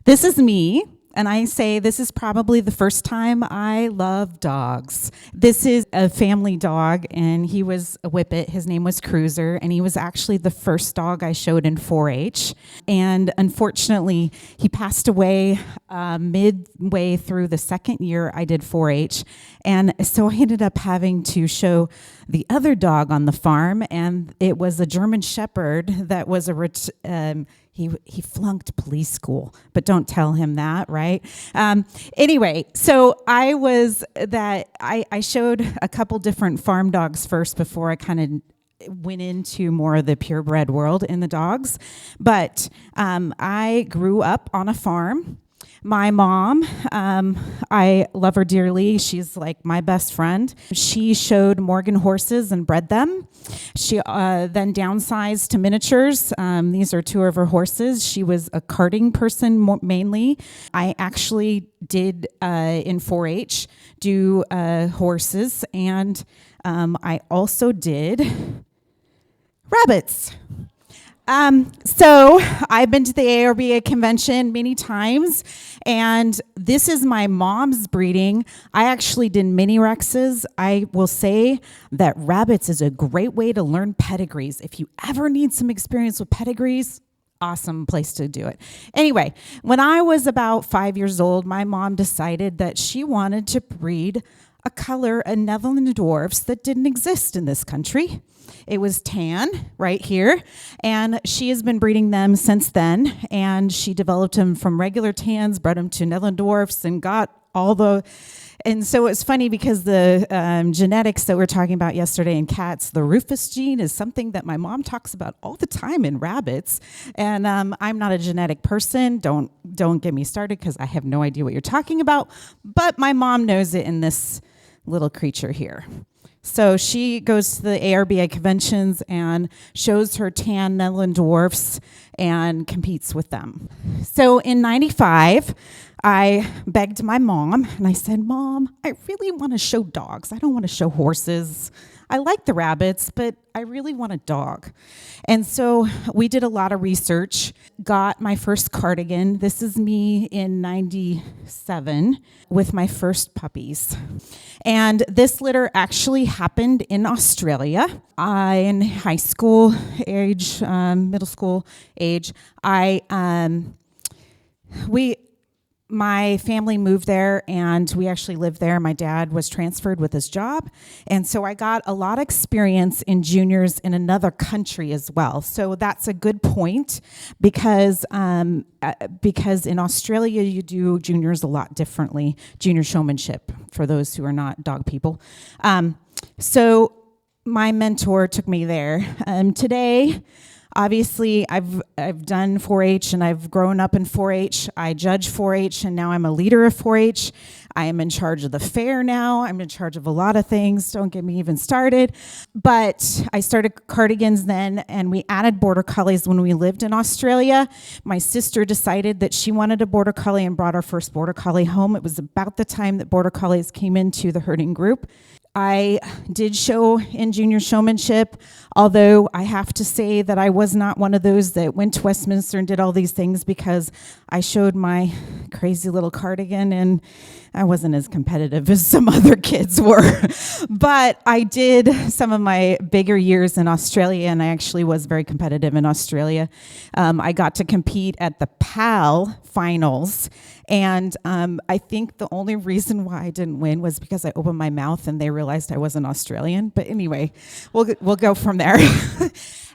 This is me, and I say this is probably the first time I love dogs. This is a family dog, and he was a whippet. His name was Cruiser, and he was actually the first dog I showed in 4-H. And unfortunately, he passed away midway through the second year I did 4-H. And so I ended up having to show the other dog on the farm, and it was a German Shepherd that was he flunked police school, but don't tell him that, right? Anyway, so I showed a couple different farm dogs first before I kind of went into more of the purebred world in the dogs. But I grew up on a farm. My mom, I love her dearly. She's like my best friend. She showed Morgan horses and bred them. She then downsized to miniatures. These are two of her horses. She was a carting person mainly. I actually did in 4-H do horses, and I also did rabbits. So I've been to the ARBA convention many times, and this is my mom's breeding. I actually did mini Rexes. I will say that rabbits is a great way to learn pedigrees. If you ever need some experience with pedigrees, awesome place to do it. Anyway, when I was about 5 years old, my mom decided that she wanted to breed a color of Netherland dwarfs that didn't exist in this country. It was tan right here, and she has been breeding them since then, and she developed them from regular tans, bred them to Netherland dwarfs, and got all the... And so it's funny because the genetics that we were talking about yesterday in cats, the Rufus gene is something that my mom talks about all the time in rabbits. And I'm not a genetic person. Don't get me started because I have no idea what you're talking about. But my mom knows it in this little creature here. So she goes to the ARBA conventions and shows her tan Netherland dwarfs and competes with them. So in 95, I begged my mom, and I said, Mom, I really want to show dogs. I don't want to show horses. I like the rabbits, but I really want a dog. And so we did a lot of research, got my first cardigan. This is me in 97 with my first puppies. And this litter actually happened in Australia. In high school age, middle school age, my family moved there, and we actually lived there. My dad was transferred with his job, and so I got a lot of experience in juniors in another country as well. So that's a good point because in Australia you do juniors a lot differently, junior showmanship, for those who are not dog people. So my mentor took me there. Today, obviously, I've done 4-H, and I've grown up in 4-H. I judge 4-H, and now I'm a leader of 4-H. I am in charge of the fair now. I'm in charge of a lot of things. Don't get me even started. But I started cardigans then, and we added border collies when we lived in Australia. My sister decided that she wanted a border collie and brought our first border collie home. It was about the time that border collies came into the herding group. I did show in junior showmanship, although I have to say that I was not one of those that went to Westminster and did all these things, because I showed my crazy little cardigan and I wasn't as competitive as some other kids were. But I did some of my bigger years in Australia, and I actually was very competitive in Australia. I got to compete at the PAL finals, and I think the only reason why I didn't win was because I opened my mouth and they realized I wasn't Australian. But anyway, we'll go from there.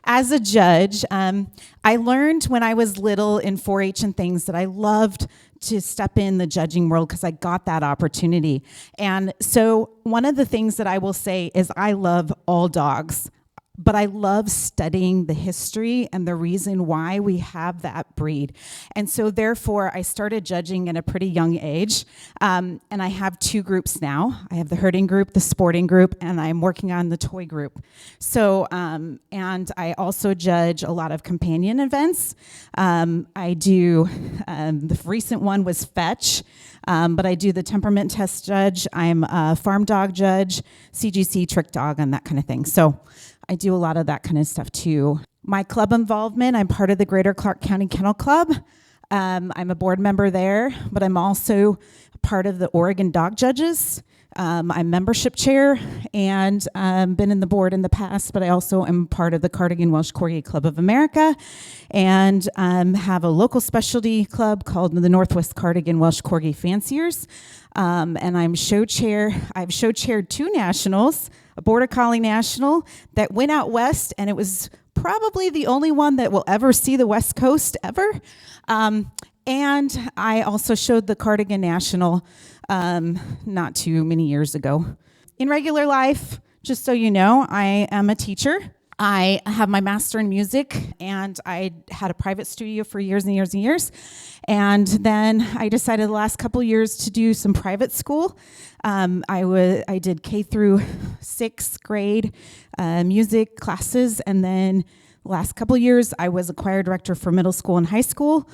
As a judge, I learned when I was little in 4-H and things that I loved to step in the judging world because I got that opportunity. And so one of the things that I will say is I love all dogs, but I love studying the history and the reason why we have that breed. And so therefore, I started judging at a pretty young age. And I have two groups now. I have the herding group, the sporting group, and I'm working on the toy group. So, and I also judge a lot of companion events. I do, the recent one was Fetch, but I do the temperament test judge. I'm a farm dog judge, CGC, trick dog, and that kind of thing. So I do a lot of that kind of stuff too. My club involvement, I'm part of the Greater Clark County Kennel Club. I'm a board member there, but I'm also part of the Oregon Dog Judges. I'm membership chair and been in the board in the past, but I also am part of the Cardigan Welsh Corgi Club of America and have a local specialty club called the Northwest Cardigan Welsh Corgi Fanciers. And I'm show chair. I've show chaired 2 nationals, a Border Collie National that went out west, and it was probably the only one that will ever see the West Coast ever. And I also showed the Cardigan National not too many years ago. In regular life, just so you know, I am a teacher. I have my master in music, and I had a private studio for years and years and years. And then I decided the last couple years to do some private school. I did K through 6th grade music classes, and then the last couple years I was a choir director for middle school and high school.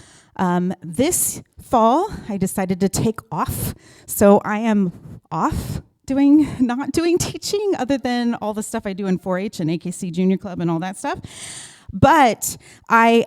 This fall, I decided to take off, so I am off not doing teaching other than all the stuff I do in 4-H and AKC Junior Club and all that stuff. But I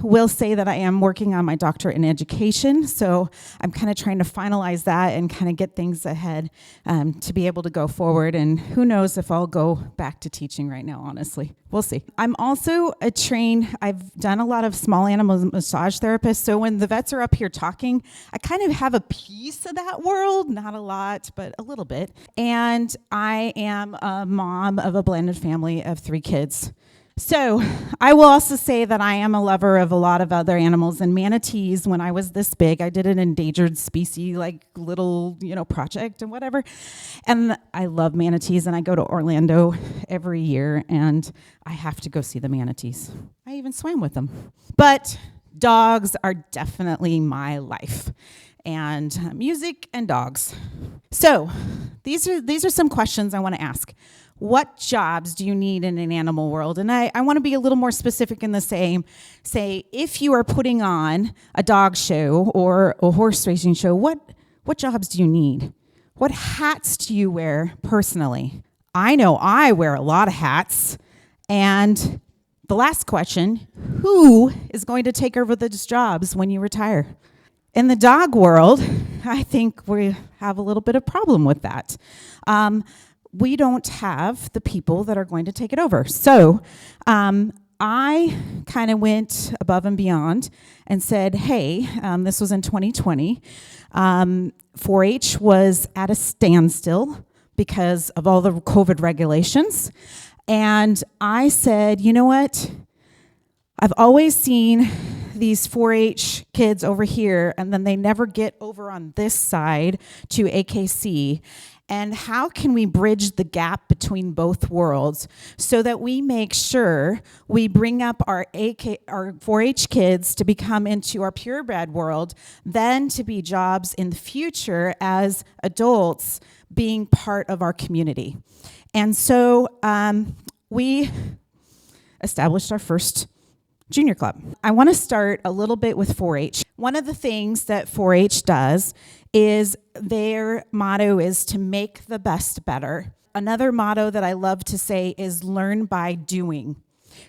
will say that I am working on my doctorate in education, so I'm kind of trying to finalize that and kind of get things ahead to be able to go forward. And who knows if I'll go back to teaching right now, honestly. We'll see. I'm also I've done a lot of small animal massage therapist, so when the vets are up here talking, I kind of have a piece of that world, not a lot, but a little bit. And I am a mom of a blended family of 3 kids. So I will also say that I am a lover of a lot of other animals, and manatees, when I was this big, I did an endangered species, like little, project and whatever. And I love manatees, and I go to Orlando every year, and I have to go see the manatees. I even swam with them. But dogs are definitely my life, and music and dogs. So these are some questions I want to ask. What jobs do you need in an animal world? And I want to be a little more specific in the say, if you are putting on a dog show or a horse racing show, what jobs do you need? What hats do you wear personally? I know I wear a lot of hats. And the last question, who is going to take over those jobs when you retire? In the dog world, I think we have a little bit of problem with that. We don't have the people that are going to take it over. So I kind of went above and beyond and said, hey, this was in 2020. 4-H was at a standstill because of all the COVID regulations. And I said, you know what? I've always seen these 4-H kids over here, and then they never get over on this side to AKC. And how can we bridge the gap between both worlds so that we make sure we bring up our 4-H kids to become into our purebred world, then to be jobs in the future as adults being part of our community. And so we established our first junior club. I want to start a little bit with 4-H. One of the things that 4-H does is their motto is to make the best better. Another motto that I love to say is learn by doing.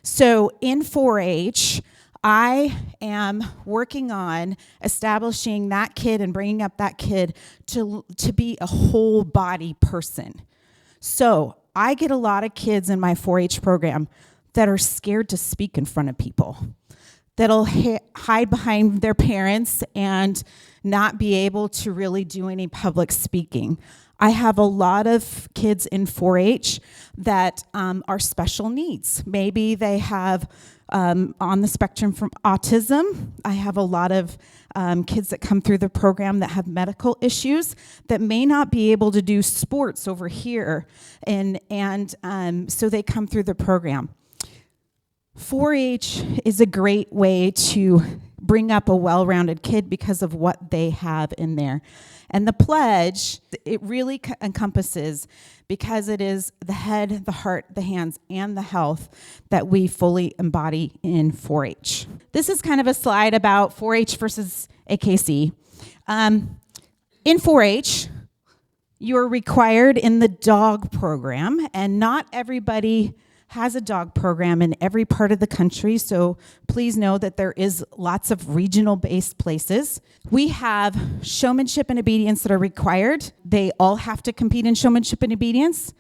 So in 4-H, I am working on establishing that kid and bringing up that kid to be a whole body person. So I get a lot of kids in my 4-H program that are scared to speak in front of people, that'll hide behind their parents and not be able to really do any public speaking. I have a lot of kids in 4-H that are special needs. Maybe they have on the spectrum from autism. I have a lot of kids that come through the program that have medical issues that may not be able to do sports over here, and so they come through the program. 4-H is a great way to bring up a well-rounded kid because of what they have in there. And the pledge, it really encompasses, because it is the head, the heart, the hands, and the health that we fully embody in 4-H. This is kind of a slide about 4-H versus AKC. In 4-H, you're required in the dog program, and not everybody has a dog program in every part of the country, so please know that there is lots of regional-based places. We have showmanship and obedience that are required. They all have to compete in showmanship and obedience.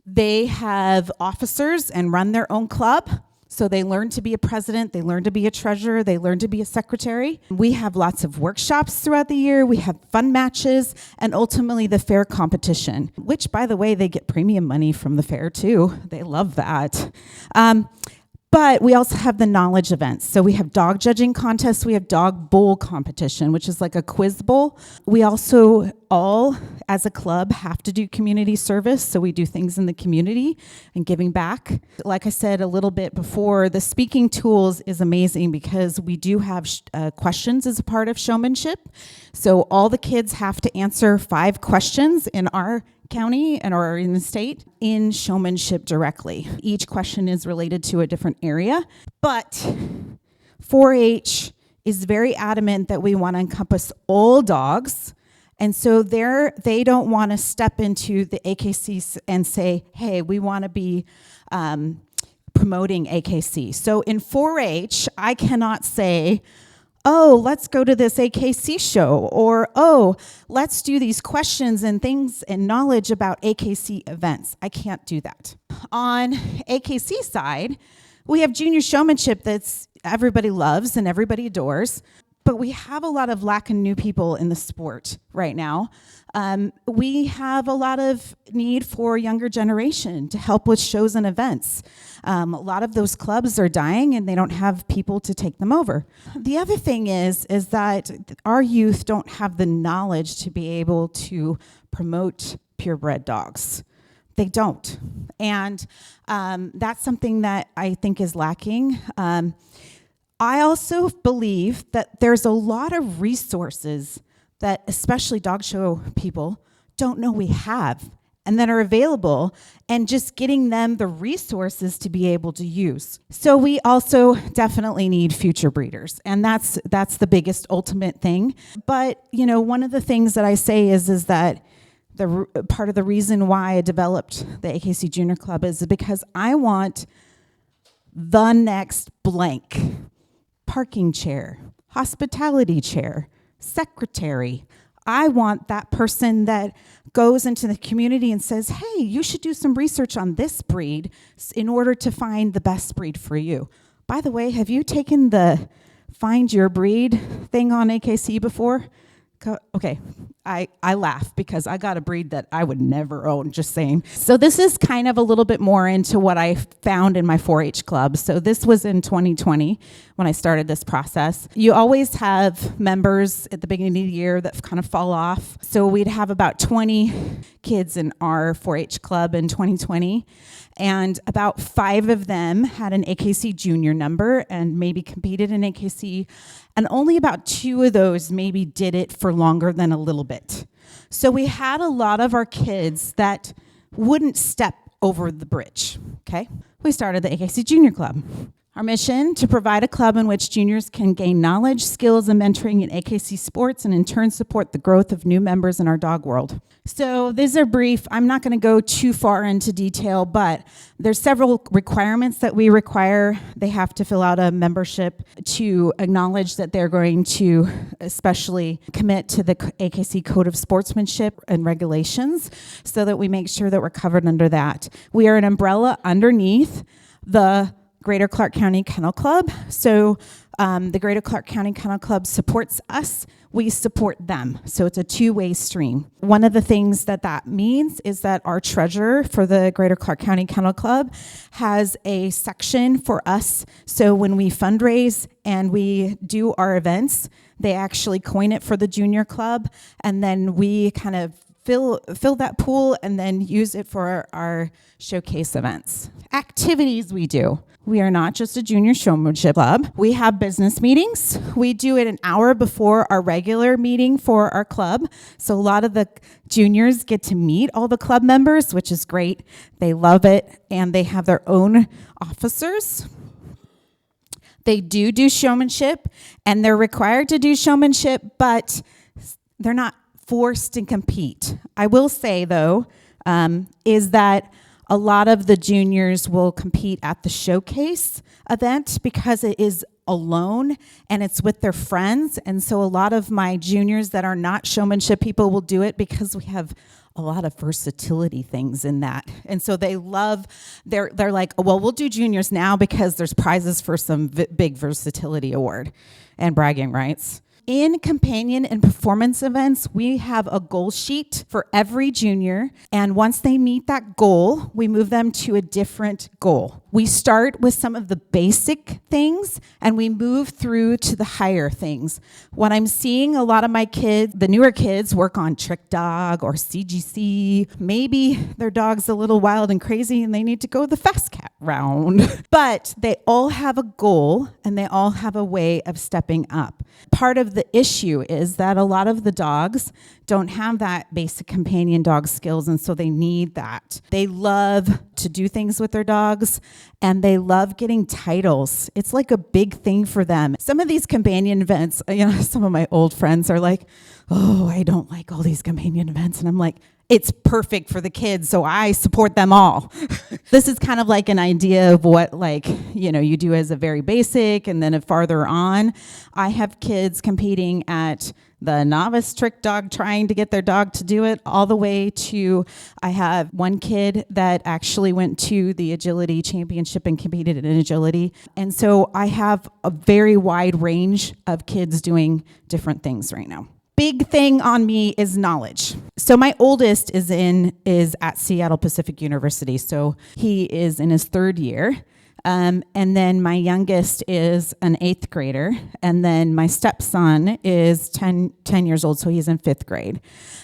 They have officers and run their own club. So they learn to be a president, they learn to be a treasurer, they learn to be a secretary. We have lots of workshops throughout the year. We have fun matches, and ultimately the fair competition, which, by the way, they get premium money from the fair too. They love that. But we also have the knowledge events. So we have dog judging contests. We have dog bowl competition, which is like a quiz bowl. We also all, as a club, have to do community service. So we do things in the community and giving back. Like I said a little bit before, the speaking tools is amazing because we do have questions as a part of showmanship. So all the kids have to answer 5 questions in our county and or in the state in showmanship directly. Each question is related to a different area, but 4-H is very adamant that we want to encompass all dogs, and so they don't want to step into the AKC and say, hey, we want to be promoting AKC. So in 4-H, I cannot say, oh, let's go to this AKC show, or, oh, let's do these questions and things and knowledge about AKC events. I can't do that. On AKC side, we have junior showmanship that's everybody loves and everybody adores, but we have a lot of lack of new people in the sport right now. We have a lot of need for younger generation to help with shows and events. A lot of those clubs are dying and they don't have people to take them over. The other thing is that our youth don't have the knowledge to be able to promote purebred dogs. They don't. And that's something that I think is lacking. I also believe that there's a lot of resources that especially dog show people don't know we have and that are available, and just getting them the resources to be able to use. So we also definitely need future breeders, and that's the biggest ultimate thing. But one of the things that I say is that the part of the reason why I developed the AKC Junior Club is because I want the next blank: parking chair, hospitality chair, secretary. I want that person that goes into the community and says, hey, you should do some research on this breed in order to find the best breed for you. By the way, have you taken the Find Your Breed thing on AKC before? Okay, I laugh because I got a breed that I would never own, just saying. So this is kind of a little bit more into what I found in my 4-H club. So this was in 2020 when I started this process. You always have members at the beginning of the year that kind of fall off. So we'd have about 20 kids in our 4-H club in 2020. And about 5 of them had an AKC junior number and maybe competed in AKC. And only about 2 of those maybe did it for longer than a little bit. So we had a lot of our kids that wouldn't step over the bridge, okay? We started the AKC Junior Club. Our mission: to provide a club in which juniors can gain knowledge, skills, and mentoring in AKC sports, and in turn support the growth of new members in our dog world. So these are brief. I'm not going to go too far into detail, but there's several requirements that we require. They have to fill out a membership to acknowledge that they're going to especially commit to the AKC Code of Sportsmanship and Regulations, so that we make sure that we're covered under that. We are an umbrella underneath the Greater Clark County Kennel Club. So the Greater Clark County Kennel Club supports us. We support them. So it's a two-way stream. One of the things that means is that our treasurer for the Greater Clark County Kennel Club has a section for us. So when we fundraise and we do our events, they actually coin it for the junior club, and then we kind of fill that pool and then use it for our showcase events. Activities we do. We are not just a junior showmanship club. We have business meetings. We do it an hour before our regular meeting for our club. So a lot of the juniors get to meet all the club members, which is great. They love it, and they have their own officers. They do showmanship, and they're required to do showmanship, but they're not forced to compete. I will say, though, is that A lot of the juniors will compete at the showcase event because it is alone and it's with their friends. And so a lot of my juniors that are not showmanship people will do it because we have a lot of versatility things in that. And so they love, they're like, well, we'll do juniors now because there's prizes for some big versatility award and bragging rights. In companion and performance events, we have a goal sheet for every junior, and once they meet that goal, we move them to a different goal. We start with some of the basic things, and we move through to the higher things. What I'm seeing a lot of my kids, the newer kids, work on trick dog or CGC. Maybe their dog's a little wild and crazy, and they need to go the fast cat round. But they all have a goal, and they all have a way of stepping up. Part of the issue is that a lot of the dogs don't have that basic companion dog skills, and so they need that. They love to do things with their dogs, and they love getting titles. It's like a big thing for them. Some of these companion events, some of my old friends are like, oh, I don't like all these companion events. And I'm like, it's perfect for the kids, so I support them all. This is kind of like an idea of what you do as a very basic, and then farther on, I have kids competing at the novice trick dog, trying to get their dog to do it, all the way to, I have one kid that actually went to the agility championship and competed in agility. And so I have a very wide range of kids doing different things right now. Big thing on me is knowledge. So my oldest is at Seattle Pacific University. So he is in his third year. And then my youngest is an 8th grader. And then my stepson is 10 years old, so he's in 5th grade.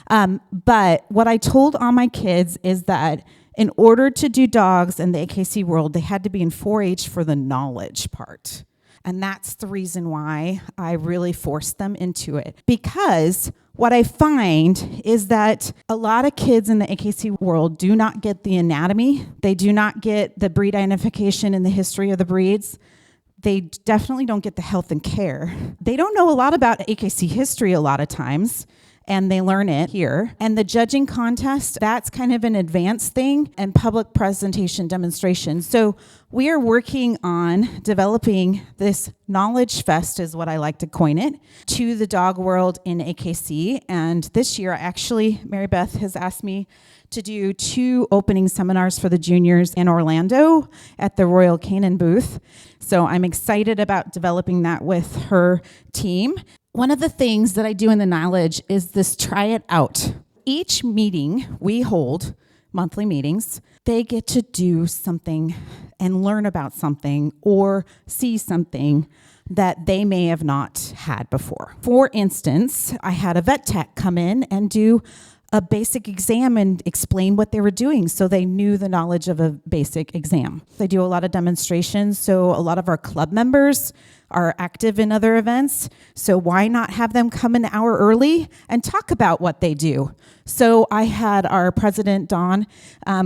But what I told all my kids is that in order to do dogs in the AKC world, they had to be in 4-H for the knowledge part. And that's the reason why I really forced them into it. Because what I find is that a lot of kids in the AKC world do not get the anatomy. They do not get the breed identification and the history of the breeds. They definitely don't get the health and care. They don't know a lot about AKC history a lot of times, and they learn it here. And the judging contest, that's kind of an advanced thing, and public presentation demonstration. So we are working on developing this knowledge fest, is what I like to coin it, to the dog world in AKC. And this year, actually, Mary Beth has asked me to do 2 opening seminars for the juniors in Orlando at the Royal Canin booth. So I'm excited about developing that with her team. One of the things that I do in the knowledge is this try it out. Each meeting we hold, monthly meetings, they get to do something and learn about something or see something that they may have not had before. For instance, I had a vet tech come in and do a basic exam and explain what they were doing so they knew the knowledge of a basic exam. They do a lot of demonstrations, so a lot of our club members are active in other events, so why not have them come an hour early and talk about what they do? So I had our president, Don,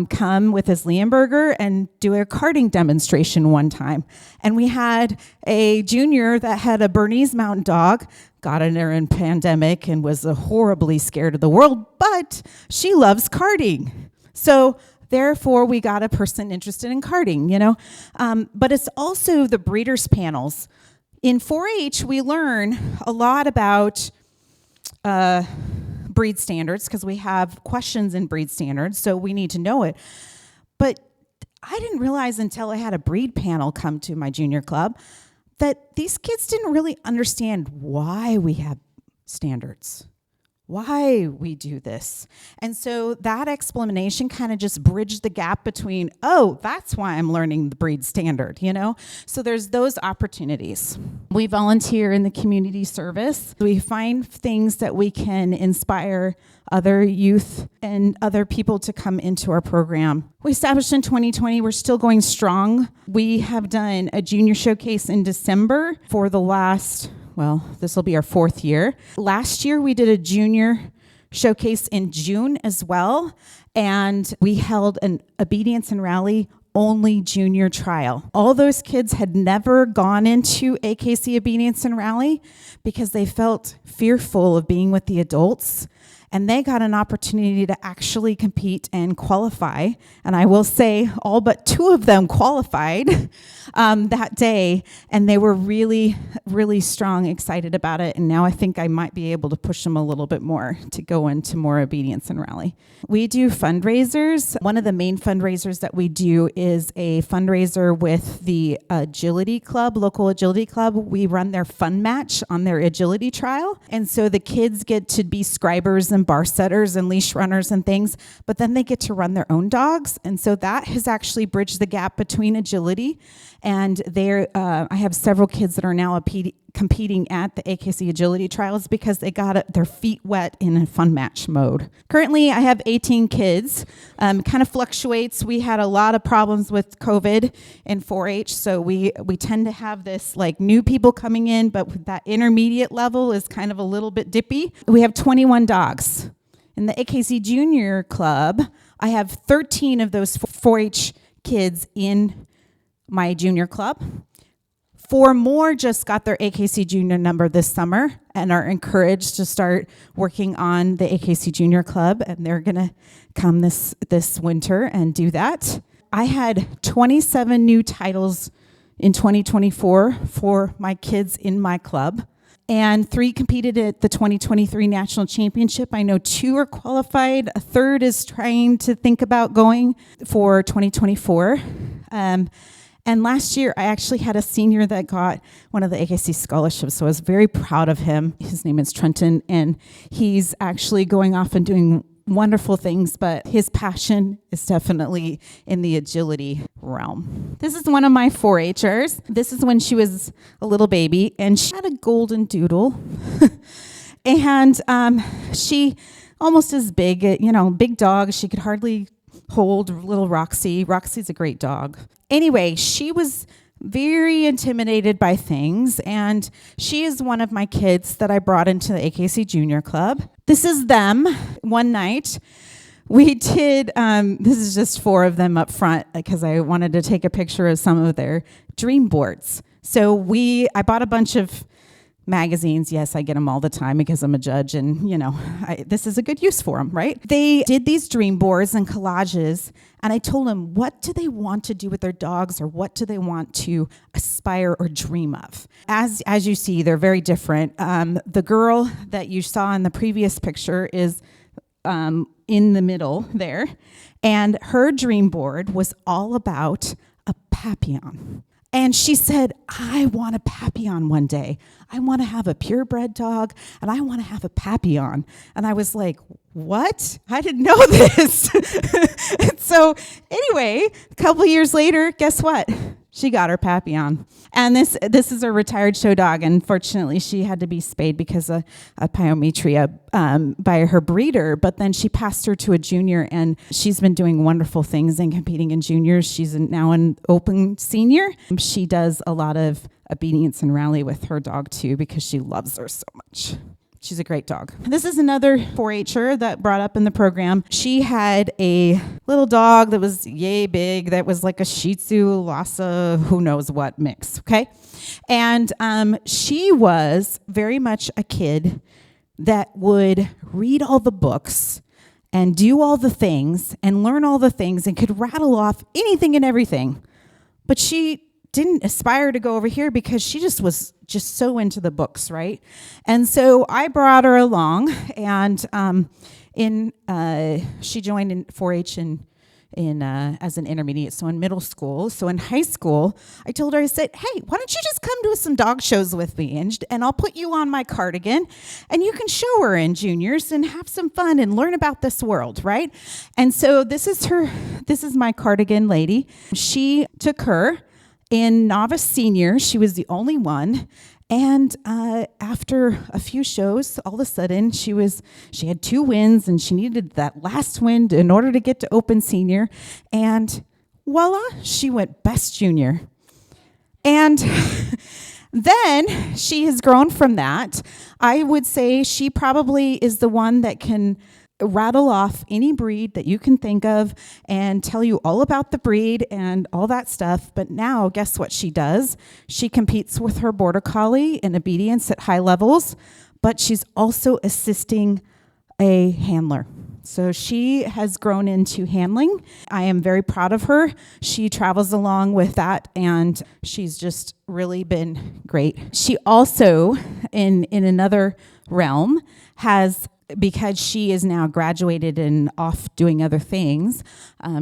come with his Leonberger and do a karting demonstration one time. And we had a junior that had a Bernese Mountain Dog, got in there in pandemic and was horribly scared of the world, but she loves karting. So therefore, we got a person interested in karting, But it's also the breeders' panels. In 4-H, we learn a lot about breed standards because we have questions in breed standards, so we need to know it. But I didn't realize until I had a breed panel come to my junior club that these kids didn't really understand why we have standards, why we do this. And so that explanation kind of just bridged the gap between, oh, that's why I'm learning the breed standard, So there's those opportunities. We volunteer in the community service. We find things that we can inspire other youth and other people to come into our program. We established in 2020. We're still going strong. We have done a junior showcase in December for the last, this will be our 4th year. Last year, we did a junior showcase in June as well, and we held an obedience and rally only junior trial. All those kids had never gone into AKC obedience and rally because they felt fearful of being with the adults. And they got an opportunity to actually compete and qualify. And I will say all but 2 of them qualified that day. And they were really, really strong, excited about it. And now I think I might be able to push them a little bit more to go into more obedience and rally. We do fundraisers. One of the main fundraisers that we do is a fundraiser with the agility club, local agility club. We run their fun match on their agility trial. And so the kids get to be scribers and bar setters and leash runners and things, but then they get to run their own dogs. And so that has actually bridged the gap between agility and I have several kids that are now competing at the AKC agility trials because they got their feet wet in a fun match mode. Currently, I have 18 kids. Kind of fluctuates. We had a lot of problems with COVID in 4-H, so we tend to have this like new people coming in, but that intermediate level is kind of a little bit dippy. We have 21 dogs. In the AKC Junior Club, I have 13 of those 4-H kids in my junior club. 4 more just got their AKC Junior number this summer and are encouraged to start working on the AKC Junior Club, and they're going to come this winter and do that. I had 27 new titles in 2024 for my kids in my club, and 3 competed at the 2023 National Championship. I know 2 are qualified. A third is trying to think about going for 2024. And last year, I actually had a senior that got one of the AKC scholarships, so I was very proud of him. His name is Trenton, and he's actually going off and doing wonderful things, but his passion is definitely in the agility realm. This is one of my 4-Hers. This is when she was a little baby, and she had a golden doodle. And she almost as big, big dog. She could hardly hold little Roxy. Roxy's a great dog. Anyway, she was very intimidated by things, and she is one of my kids that I brought into the AKC Junior Club. This is them. One night, we did, this is just 4 of them up front because I wanted to take a picture of some of their dream boards. So I bought a bunch of magazines. Yes, I get them all the time because I'm a judge, and this is a good use for them, right? They did these dream boards and collages, and I told them, what do they want to do with their dogs, or what do they want to aspire or dream of? As you see, they're very different. The girl that you saw in the previous picture is in the middle there, and her dream board was all about a Papillon. And she said, I want a Papillon one day. I want to have a purebred dog, and I want to have a Papillon. And I was like, what? I didn't know this. So anyway, a couple years later, guess what? She got her Papillon. And this is a retired show dog. Unfortunately, she had to be spayed because of pyometria by her breeder. But then she passed her to a junior, and she's been doing wonderful things and competing in juniors. She's now an open senior. She does a lot of obedience and rally with her dog, too, because she loves her so much. She's a great dog. This is another 4-H'er that brought up in the program. She had a little dog that was yay big, that was like a Shih Tzu, Lhasa, who knows what mix, okay? And she was very much a kid that would read all the books and do all the things and learn all the things and could rattle off anything and everything. But she didn't aspire to go over here because she just was so into the books, right? And so I brought her along, and she joined in 4-H as an intermediate, so in middle school. So in high school, I told her, I said, hey, why don't you just come to some dog shows with me, and I'll put you on my cardigan, and you can show her in juniors and have some fun and learn about this world, right? And so this is my cardigan lady. She took her. In novice senior, she was the only one, and after a few shows, all of a sudden she had 2 wins, and she needed that last win in order to get to open senior, and voila, she went best junior. And then she has grown from that. I would say she probably is the one that can rattle off any breed that you can think of and tell you all about the breed and all that stuff. But now, guess what she does? She competes with her border collie in obedience at high levels, but she's also assisting a handler. So she has grown into handling. I am very proud of her. She travels along with that, and she's just really been great. She also, in another realm, has, because she is now graduated and off doing other things,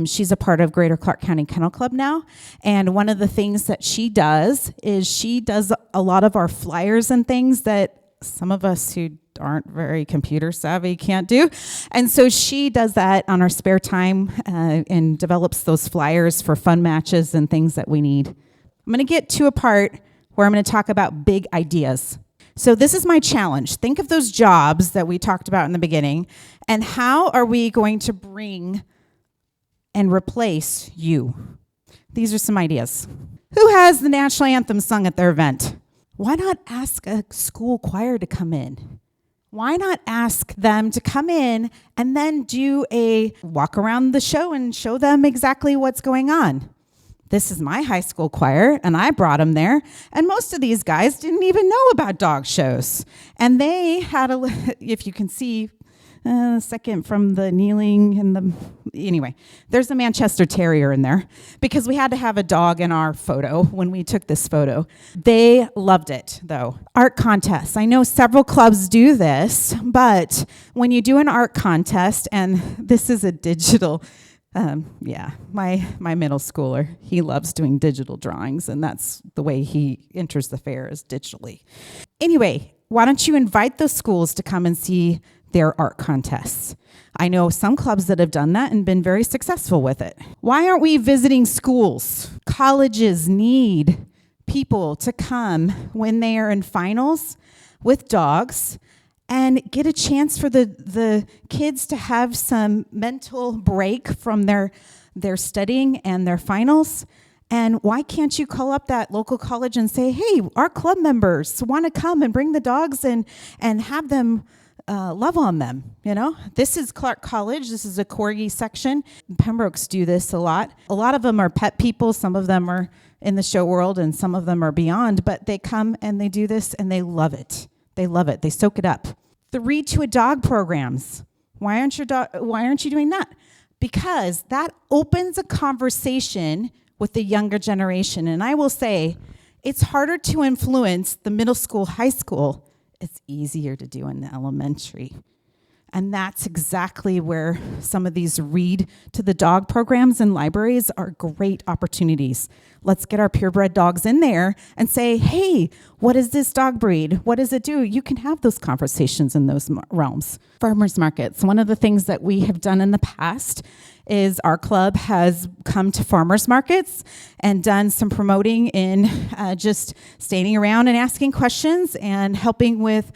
she's a part of Greater Clark County Kennel Club now. And one of the things that she does is she does a lot of our flyers and things that some of us who aren't very computer savvy can't do. And so she does that on her spare time and develops those flyers for fun matches and things that we need. I'm going to get to a part where I'm going to talk about big ideas. So this is my challenge. Think of those jobs that we talked about in the beginning, and how are we going to bring and replace you? These are some ideas. Who has the national anthem sung at their event? Why not ask a school choir to come in? Why not ask them to come in and then do a walk around the show and show them exactly what's going on? This is my high school choir, and I brought them there, and most of these guys didn't even know about dog shows. And they had if you can see a second from the kneeling and anyway, there's a Manchester Terrier in there because we had to have a dog in our photo when we took this photo. They loved it, though. Art contests. I know several clubs do this, but when you do an art contest, and this is a digital, my middle schooler, he loves doing digital drawings, and that's the way he enters the fair, is digitally. Anyway, why don't you invite those schools to come and see their art contests? I know some clubs that have done that and been very successful with it. Why aren't we visiting schools? Colleges need people to come when they are in finals with dogs and get a chance for the kids to have some mental break from their studying and their finals. And why can't you call up that local college and say, hey, our club members want to come and bring the dogs and have them love on them, you know? This is Clark College. This is a Corgi section. Pembrokes do this a lot. A lot of them are pet people. Some of them are in the show world, and some of them are beyond. But they come and they do this, and they love it. They love it. They soak it up. The Read to a Dog programs. Why aren't you doing that? Because that opens a conversation with the younger generation. And I will say, it's harder to influence the middle school, high school. It's easier to do in the elementary. And that's exactly where some of these Read to the Dog programs and libraries are great opportunities. Let's get our purebred dogs in there and say, hey, what is this dog breed? What does it do? You can have those conversations in those realms. Farmers markets. One of the things that we have done in the past is our club has come to farmers markets and done some promoting in just standing around and asking questions and helping with,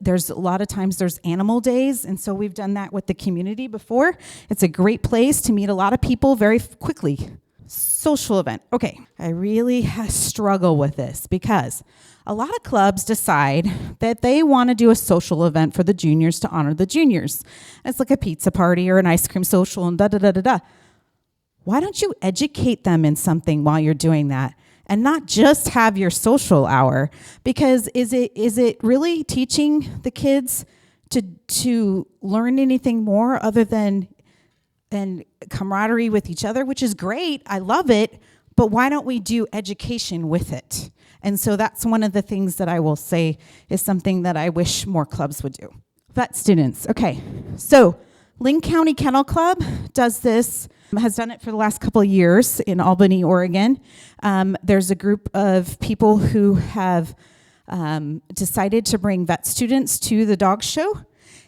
there's a lot of times there's animal days, and so we've done that with the community before. It's a great place to meet a lot of people very quickly. Social event. Okay, I really struggle with this because a lot of clubs decide that they want to do a social event for the juniors to honor the juniors. It's like a pizza party or an ice cream social and da-da-da-da-da. Why don't you educate them in something while you're doing that and not just have your social hour? Because is it really teaching the kids to learn anything more other than camaraderie with each other, which is great. I love it. But why don't we do education with it? And so that's one of the things that I will say is something that I wish more clubs would do. Vet students. Okay. So Linn County Kennel Club does this, has done it for the last couple of years in Albany, Oregon. There's a group of people who have decided to bring vet students to the dog show.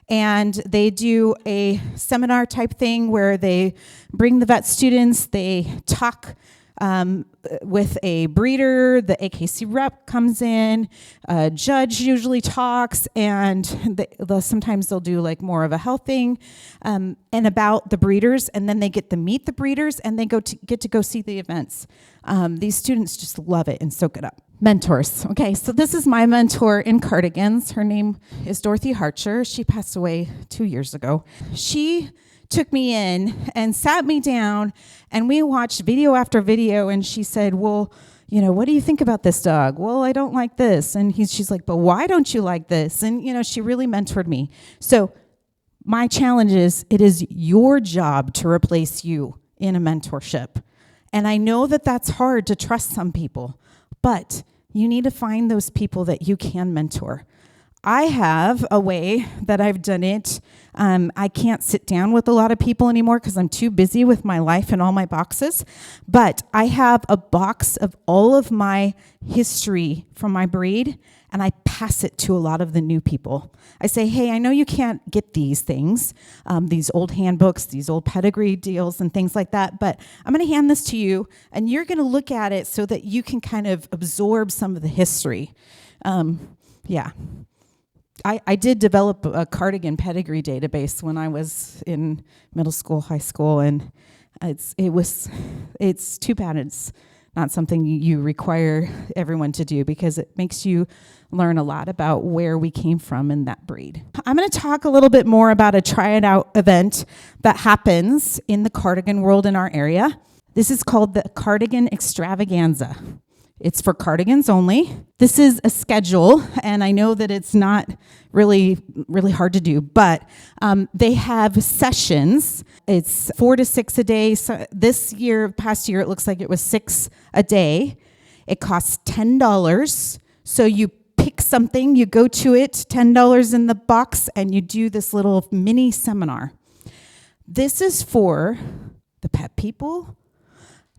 And they do a seminar type thing where they bring the vet students, they talk with a breeder, the AKC rep comes in, a judge usually talks, and sometimes they'll do like more of a health thing and about the breeders, and then they get to meet the breeders, and they get to go see the events. These students just love it and soak it up. Mentors. Okay, so this is my mentor in cardigans. Her name is Dorothy Harcher. She passed away 2 years ago. She took me in and sat me down, and we watched video after video, and she said, well, you know, what do you think about this dog? Well, I don't like this. And she's like, but why don't you like this? And, you know, she really mentored me. So my challenge is, it is your job to replace you in a mentorship. And I know that that's hard to trust some people, but you need to find those people that you can mentor. I have a way that I've done it. I can't sit down with a lot of people anymore because I'm too busy with my life and all my boxes. But I have a box of all of my history from my breed, and I pass it to a lot of the new people. I say, hey, I know you can't get these things, these old handbooks, these old pedigree deals and things like that, but I'm going to hand this to you, and you're going to look at it so that you can kind of absorb some of the history. Yeah. I did develop a cardigan pedigree database when I was in middle school, high school, and it's too bad it's not something you require everyone to do, because it makes you learn a lot about where we came from in that breed. I'm going to talk a little bit more about a try it out event that happens in the cardigan world in our area. This is called the Cardigan Extravaganza. It's for cardigans only. This is a schedule, and I know that it's not really hard to do, but they have sessions. It's 4 to 6 a day. So past year, it looks like it was 6 a day. It costs $10. So you pick something, you go to it, $10 in the box, and you do this little mini seminar. This is for the pet people,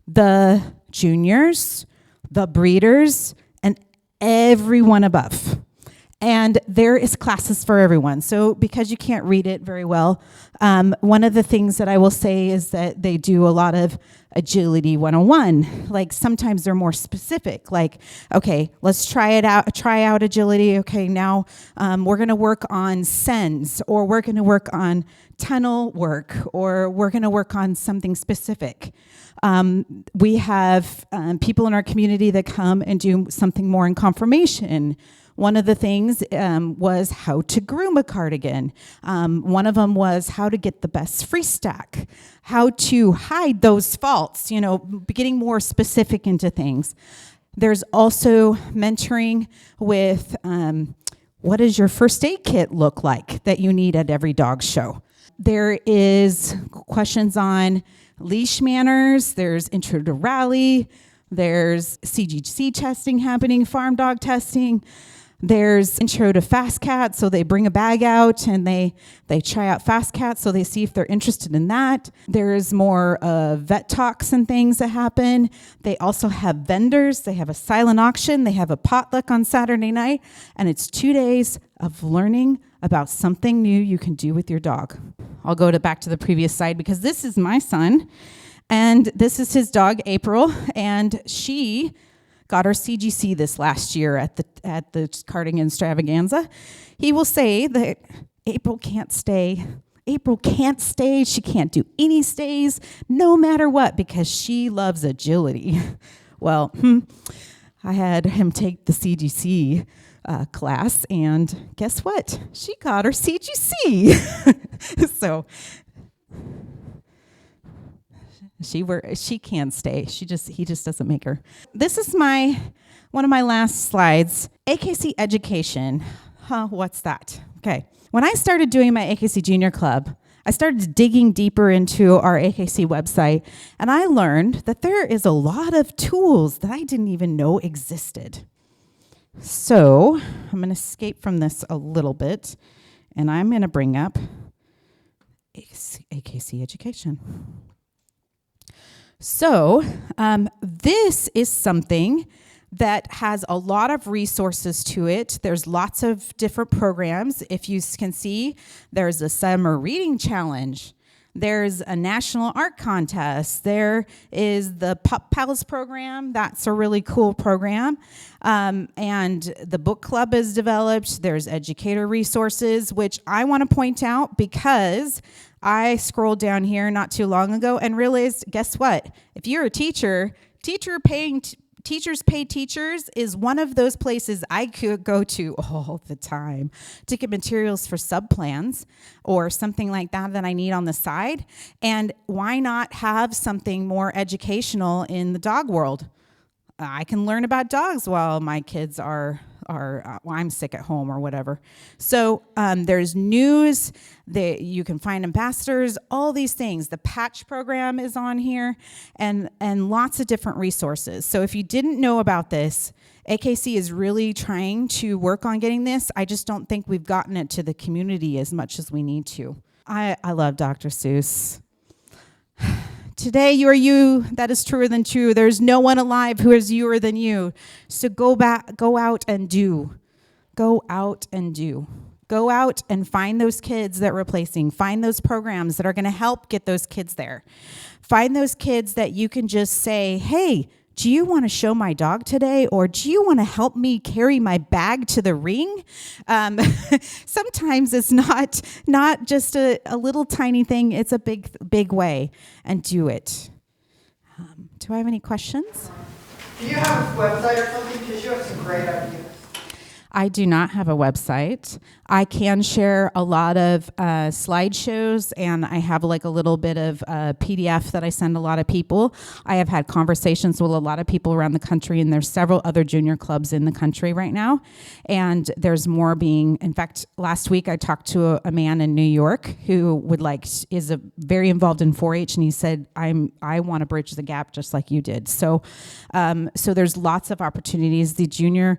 the juniors, the breeders, and everyone above. And there is classes for everyone. So because you can't read it very well, one of the things that I will say is that they do a lot of agility 101. Like sometimes they're more specific. Like, okay, let's try out agility. Okay, now we're going to work on sends, or we're going to work on tunnel work, or we're going to work on something specific. We have people in our community that come and do something more in conformation. One of the things was how to groom a cardigan. One of them was how to get the best free stack, how to hide those faults, getting more specific into things. There's also mentoring with what does your first aid kit look like that you need at every dog show. There is questions on leash manners, there's intro to rally, there's CGC testing happening, farm dog testing. There's intro to fast cat, so they bring a bag out and they try out fast cat, so they see if they're interested in that. There's more vet talks and things that happen. They also have vendors. They have a silent auction. They have a potluck on Saturday night, and it's 2 days of learning about something new you can do with your dog. I'll go back to the previous slide because this is my son, and this is his dog, April, and she got her CGC this last year at the Cardigan Extravaganza. He will say that April can't stay. April can't stay. She can't do any stays, no matter what, because she loves agility. Well, I had him take the CGC class, and guess what? She got her CGC. So she can stay. He just doesn't make her. This is one of my last slides. AKC education. What's that? Okay. When I started doing my AKC Junior Club, I started digging deeper into our AKC website, and I learned that there is a lot of tools that I didn't even know existed. So I'm going to escape from this a little bit, and I'm going to bring up AKC education. So this is something that has a lot of resources to it. There's lots of different programs. If you can see, there's a summer reading challenge. There's a national art contest. There is the Pup Pals program. That's a really cool program. And the book club is developed. There's educator resources, which I want to point out because I scrolled down here not too long ago and realized, guess what? If you're a teacher, Teachers Pay Teachers is one of those places I could go to all the time to get materials for subplans or something like that I need on the side. And why not have something more educational in the dog world? I can learn about dogs while my kids are or well, I'm sick at home or whatever. So there's news that you can find ambassadors, all these things. The patch program is on here, and lots of different resources. So if you didn't know about this, AKC is really trying to work on getting this. I just don't think we've gotten it to the community as much as we need to. I love Dr. Seuss. Today you are you, that is truer than true. There's no one alive who is youer than you. So go out and do. Go out and do. Go out and find those kids that we're replacing. Find those programs that are going to help get those kids there. Find those kids that you can just say, hey, do you want to show my dog today? Or do you want to help me carry my bag to the ring? Sometimes it's not just a little tiny thing. It's a big way, and do it. Do I have any questions? Do you have a website or something? Because you have some great ideas. I do not have a website. I can share a lot of slideshows, and I have like a little bit of PDF that I send a lot of people. I have had conversations with a lot of people around the country, and there's several other junior clubs in the country right now. And there's more being, in fact, last week I talked to a man in New York who is very involved in 4-H, and he said, I want to bridge the gap just like you did. So there's lots of opportunities. The junior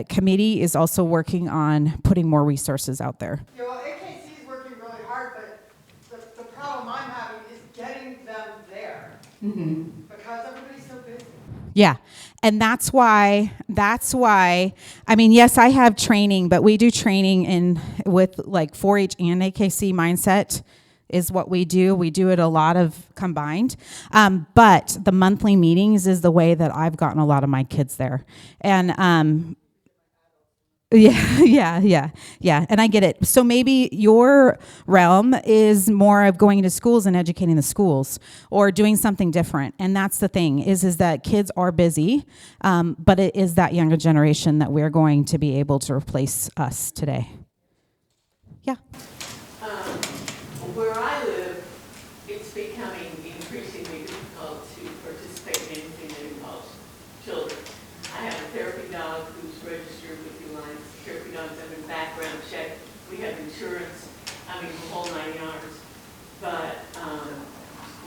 committee is also working on putting more resources out there. Yeah, well, AKC is working really hard, but the problem I'm having is getting them there. Mm-hmm. Because everybody's so busy. Yeah, and that's why, I mean, yes, I have training, but we do training with like 4-H and AKC mindset is what we do. We do it a lot of combined. But the monthly meetings is the way that I've gotten a lot of my kids there. And yeah. And I get it. So maybe your realm is more of going into schools and educating the schools or doing something different. And that's the thing is that kids are busy, but it is that younger generation that we're going to be able to replace us today. Yeah. Where I live, it's becoming increasingly difficult to participate in anything that involves children. I have a therapy dog who's registered with the Alliance of Therapy Dogs. I have a background check. We have insurance. I mean, the whole 9 yards. But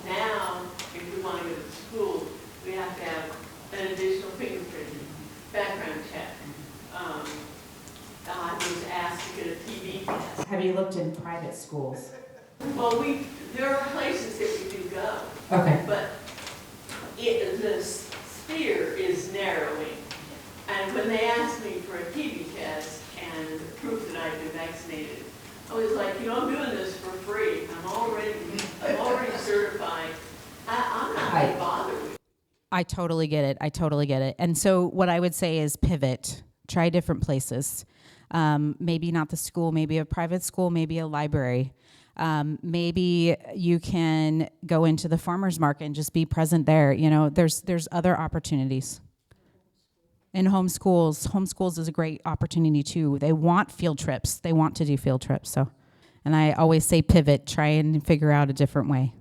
now, if we want to go to school, we have to have an additional fingerprint background check. I was asked to get a TB test. Have you looked in private schools? Well, there are places that we do go. Okay. But the sphere is narrowing. And when they asked me for a TB test and proof that I'd been vaccinated, I was like, I'm doing this for free. I'm already certified. I'm not going to bother with it. I totally get it. And so what I would say is pivot. Try different places. Maybe not the school, maybe a private school, maybe a library. Maybe you can go into the farmer's market and just be present there. There's other opportunities. In homeschools is a great opportunity too. They want field trips. They want to do field trips. And I always say pivot, try and figure out a different way.